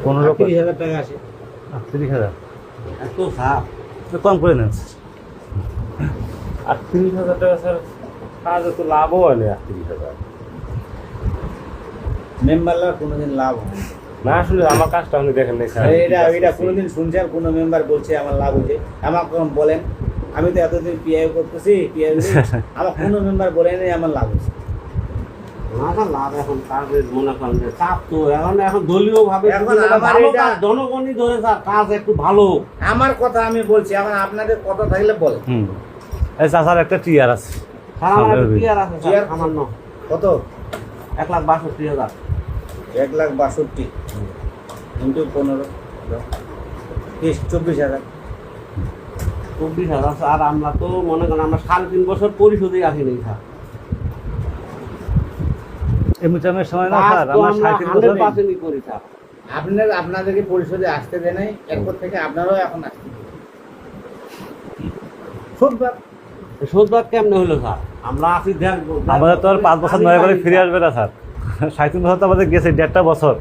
15,000 টাকা আসে। 30,000 এত সাপ কম করে নেন। 38,000 টাকা স্যার, কাজে তো লাভও হয় না। 38,000 মেম্বাররা কোনোদিন লাভ হয় না। না, আসলে আমার কাজটা আপনি দেখেন নাই স্যার। এটা কোনোদিন শুনছি আর কোনো মেম্বার বলছে আমার লাভ হয়েছে? আমাকে বলেন, আমি তো এতদিন পিআই করতেছি, পিআই আমার কোনো মেম্বার বলে নেই আমার লাভ হয়েছে। না লাভ এখন কাজের মনে করেন যে চাপ তো এখন দলীয় ভাবে এখন আমার এটা- জনগণই ধরে স্যার কাজ একটু ভালো। আমার কথা আমি বলছি, এখন আপনাদের কথা থাকলে বলেন। এই চাচার একটা টিয়ার আছে। স্যার আমার সামনের ক্লিয়ার আছে clear? স্যার সামান্য কত? 1,62,000 1,62,000 ইন্টু 15 24,000। 24,000 আর আমরা তো মনে করেন আমরা 3.5 বছর পরিশোধে আসিনি স্যার। এই মুচামের সময় না কাজ স্যার, তো আমরা আমরা 37 বছর 100% করি স্যার। আপনাদেরকে পরিষদে আসতে দেয় নাই, এরপর থেকে আপনারাও এখন আসতে দেন। শোধবাদ শোধবাদ কেমনে হলো স্যার? আমরা আসি আমাদের তো আর 5 বছর নয় করে ফিরে আসবে না স্যার। 37 বছর তো আমাদের গেছে, 1.5 বছর।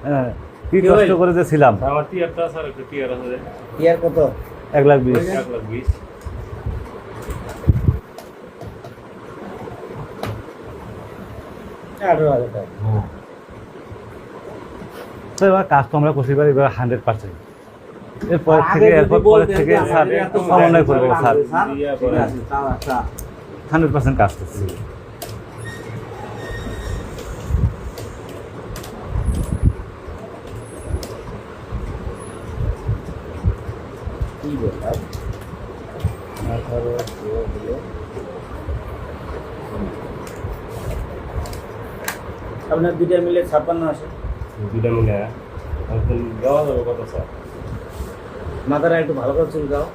হ্যাঁ, কি কষ্ট করে যে ছিলাম। আমার টিয়ারটা স্যার, একটা টিয়ার আছে ইয়ার কত? 1,20,000 1,20,000। 18,000 টাকা। তো এবার কাজ তো আমরা করতে পারি এবার 100%। এরপর আগে থেকে যদি এরপর পরের বলতেন থেকে যে স্যার আমাদের এত সমন্বয় করবে স্যার। স্যার, ঠিক আছে, তাও একটা 100% কাজ করছি। কি বললাম? 18 হলো। আপনার দুইটা মিলে 56 আসে। দুইটা মিলে এখন দেওয়া যাবে কত স্যার? মাথাটা একটু ভালো করে চুলকাও।